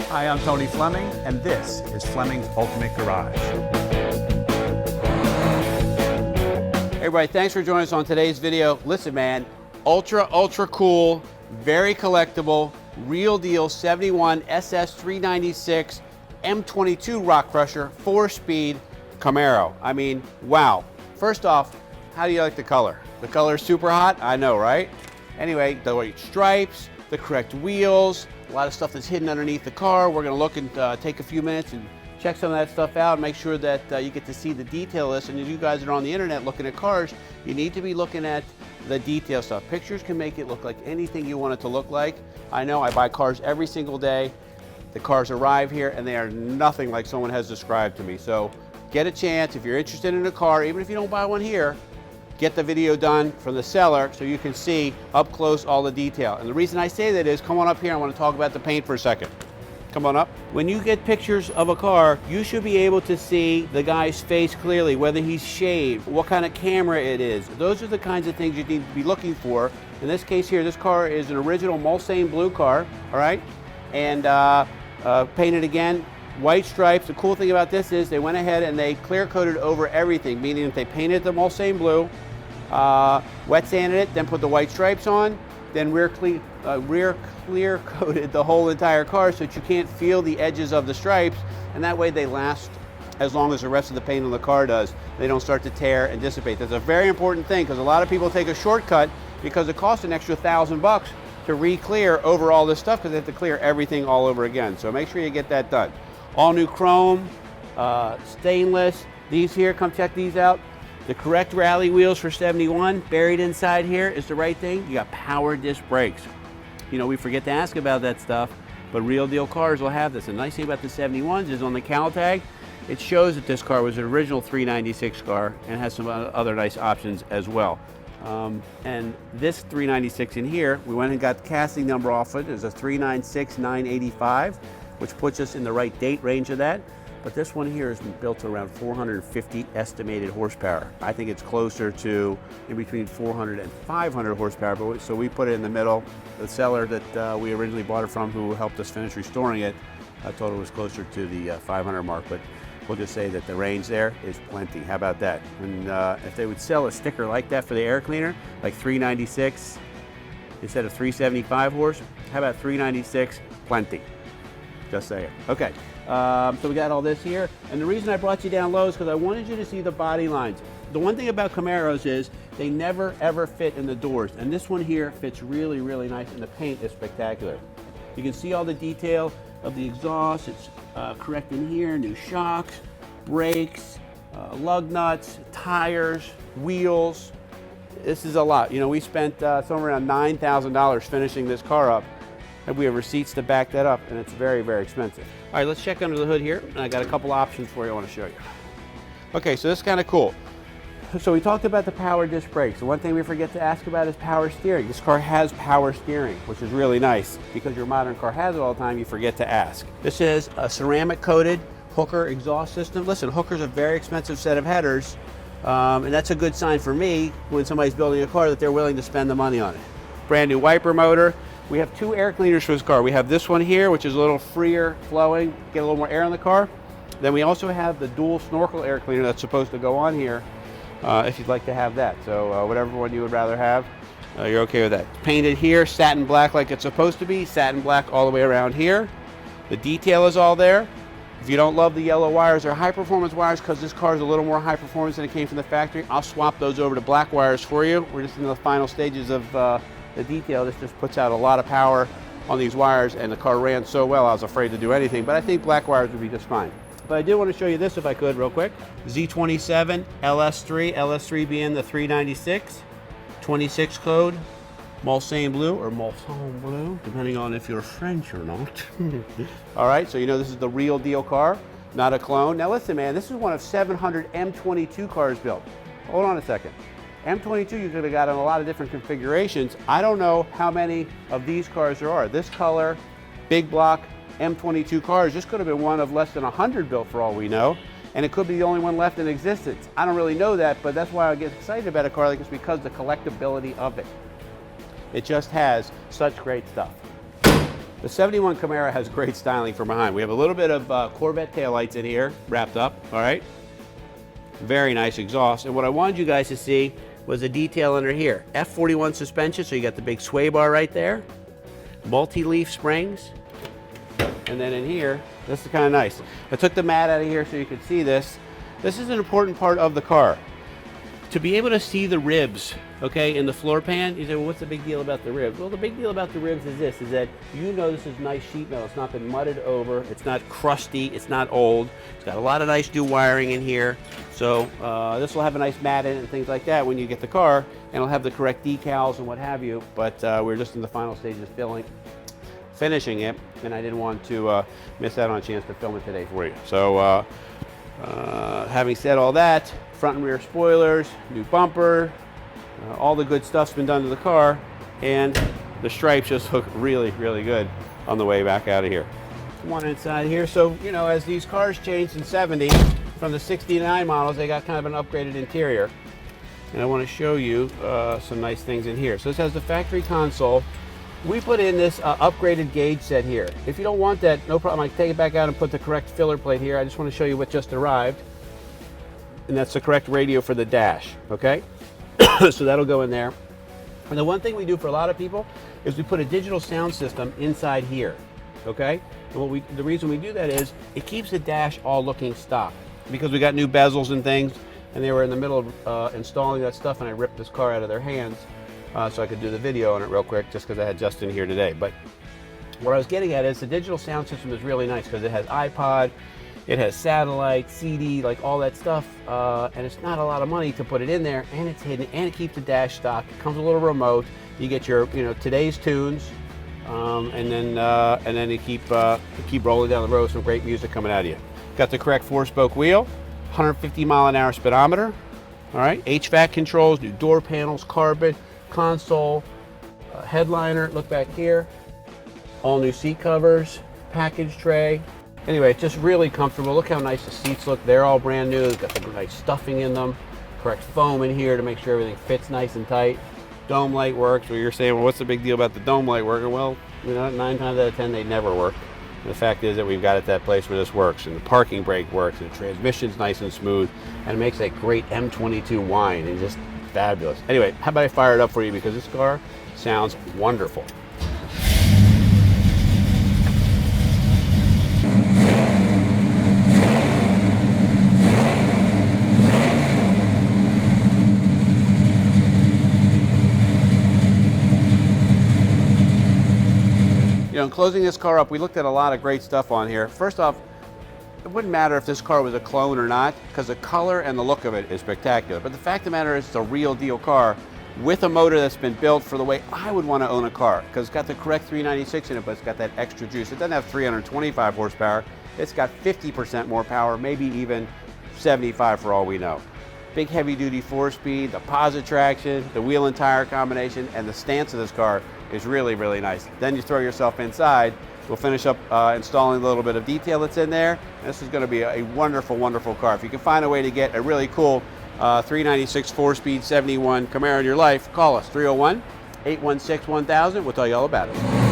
Hi, I'm Tony Fleming, and this is Fleming's Ultimate Garage. Hey everybody, thanks for joining us on today's video. Listen man, ultra cool, very collectible, real deal 71 SS396 M22 rock crusher, 4-speed Camaro. I mean, wow. First off, how do you like the color? The color is super hot, I know, right? Anyway, the white stripes, the correct wheels, a lot of stuff that's hidden underneath the car. We're gonna look and take a few minutes and check some of that stuff out, make sure that you get to see the detail list. And if you guys are on the internet looking at cars, you need to be looking at the detail stuff. Pictures can make it look like anything you want it to look like. I know, I buy cars every single day. The cars arrive here and they are nothing like someone has described to me. So get a chance, if you're interested in a car, even if you don't buy one here, get the video done from the seller so you can see up close all the detail. And the reason I say that is, come on up here, I want to talk about the paint for a second. Come on up. When you get pictures of a car, you should be able to see the guy's face clearly, whether he's shaved, what kind of camera it is. Those are the kinds of things you need to be looking for. In this case here, this car is an original Mulsanne blue car, all right? And painted again, white stripes. The cool thing about this is they went ahead and they clear coated over everything, meaning that they painted the Mulsanne blue, wet sanded it, then put the white stripes on, then rear clear coated the whole entire car so that you can't feel the edges of the stripes, and that way they last as long as the rest of the paint on the car does. They don't start to tear and dissipate. That's a very important thing because a lot of people take a shortcut because it costs an extra $1,000 to re-clear over all this stuff because they have to clear everything all over again. So make sure you get that done. All new chrome, stainless. These here, come check these out. The correct rally wheels for 71, buried inside here is the right thing. You got power disc brakes. You know, we forget to ask about that stuff, but real deal cars will have this. The nice thing about the 71s is on the cowl tag, it shows that this car was an original 396 car and has some other nice options as well. And this 396 in here, we went and got the casting number off it. It's a 396985, which puts us in the right date range of that. But this one here is built to around 450 estimated horsepower. I think it's closer to in between 400 and 500 horsepower, but so we put it in the middle. The seller that we originally bought it from, who helped us finish restoring it, told it was closer to the 500 mark, but we'll just say that the range there is plenty. How about that? And if they would sell a sticker like that for the air cleaner, like 396 instead of 375 horse, how about 396? Plenty. Just saying. Okay. So we got all this here, and the reason I brought you down low is because I wanted you to see the body lines. The one thing about Camaros is they never ever fit in the doors, and this one here fits really nice, and the paint is spectacular. You can see all the detail of the exhaust. It's correct in here, new shocks, brakes, lug nuts, tires, wheels. This is a lot. You know, we spent somewhere around $9,000 finishing this car up, and we have receipts to back that up, and it's very expensive. All right, let's check under the hood here, and I got a couple options for you I want to show you. Okay, so this is kind of cool. So we talked about the power disc brakes. The one thing we forget to ask about is power steering. This car has power steering, which is really nice. Because your modern car has it all the time, you forget to ask. This is a ceramic coated Hooker exhaust system. Listen, Hooker's a very expensive set of headers, and that's a good sign for me when somebody's building a car that they're willing to spend the money on it. Brand new wiper motor. We have two air cleaners for this car. We have this one here, which is a little freer flowing, get a little more air in the car. Then we also have the dual snorkel air cleaner that's supposed to go on here if you'd like to have that. So whatever one you would rather have, you're okay with that. Painted here, satin black like it's supposed to be, satin black all the way around here. The detail is all there. If you don't love the yellow wires, they're high performance wires because this car is a little more high performance than it came from the factory. I'll swap those over to black wires for you. We're just in the final stages of the detail. This just puts out a lot of power on these wires, and the car ran so well I was afraid to do anything, but I think black wires would be just fine. But I did want to show you this if I could real quick. Z27 LS3, LS3 being the 396, 26 code, Mulsanne blue or Mulsanne blue, depending on if you're French or not. All right, so you know this is the real deal car, not a clone. Now listen man, this is one of 700 M22 cars built. Hold on a second. M22 you could have got in a lot of different configurations. I don't know how many of these cars there are. This color, big block, M22 cars, this could have been one of less than 100 built for all we know. And it could be the only one left in existence. I don't really know that, but that's why I get excited about a car like this, because the collectability of it. It just has such great stuff. The 71 Camaro has great styling from behind. We have a little bit of Corvette taillights in here, wrapped up, all right? Very nice exhaust. And what I wanted you guys to see was the detail under here. F41 suspension, so you got the big sway bar right there. Multi-leaf springs. And then in here, this is kind of nice. I took the mat out of here so you could see this. This is an important part of the car. To be able to see the ribs, okay, in the floor pan, you say, well, what's the big deal about the ribs? Well, the big deal about the ribs is this, is that you know this is nice sheet metal. It's not been mudded over. It's not crusty. It's not old. It's got a lot of nice new wiring in here. So this will have a nice mat in it and things like that when you get the car, and it'll have the correct decals and what have you. But we're just in the final stages of finishing it, and I didn't want to miss out on a chance to film it today for you. So having said all that, front and rear spoilers, new bumper, all the good stuff's been done to the car, and the stripes just look really, really good on the way back out of here. One inside here, so you know, as these cars changed in 70, from the 69 models, they got kind of an upgraded interior. And I want to show you some nice things in here. So this has the factory console. We put in this upgraded gauge set here. If you don't want that, no problem. I can take it back out and put the correct filler plate here. I just want to show you what just arrived. And that's the correct radio for the dash, okay? So that'll go in there. And the one thing we do for a lot of people is we put a digital sound system inside here, okay? And the reason we do that is it keeps the dash all looking stock, because we got new bezels and things, and they were in the middle of installing that stuff, and I ripped this car out of their hands so I could do the video on it real quick, just because I had Justin here today. But what I was getting at is the digital sound system is really nice because it has iPod, it has satellite, CD, like all that stuff, and it's not a lot of money to put it in there, and it's hidden, and it keeps the dash stock. It comes with a little remote. You get your, you know, today's tunes, and then you keep rolling down the road with some great music coming out of you. Got the correct 4-spoke wheel, 150 mile an hour speedometer, all right, HVAC controls, new door panels, carpet, console, headliner, look back here, all new seat covers, package tray. Anyway, it's just really comfortable. Look how nice the seats look. They're all brand new. They've got the nice stuffing in them, correct foam in here to make sure everything fits nice and tight. Dome light works. Where you're saying, well, what's the big deal about the dome light working? Well, you know, 9 times out of 10 they never work. And the fact is that we've got it that place where this works, and the parking brake works, and the transmission's nice and smooth, and it makes that great M22 whine, and just fabulous. Anyway, how about I fire it up for you, because this car sounds wonderful. You know, in closing this car up, we looked at a lot of great stuff on here. First off, it wouldn't matter if this car was a clone or not, because the color and the look of it is spectacular. But the fact of the matter is, it's a real deal car with a motor that's been built for the way I would want to own a car, because it's got the correct 396 in it, but it's got that extra juice. It doesn't have 325 horsepower. It's got 50% more power, maybe even 75 for all we know. Big heavy duty 4-speed, the posi traction, the wheel and tire combination, and the stance of this car is really, really nice. Then you throw yourself inside. We'll finish up installing a little bit of detail that's in there. This is going to be a wonderful, wonderful car. If you can find a way to get a really cool 396 4-speed 71 Camaro in your life, call us 301-816-1000. We'll tell you all about it.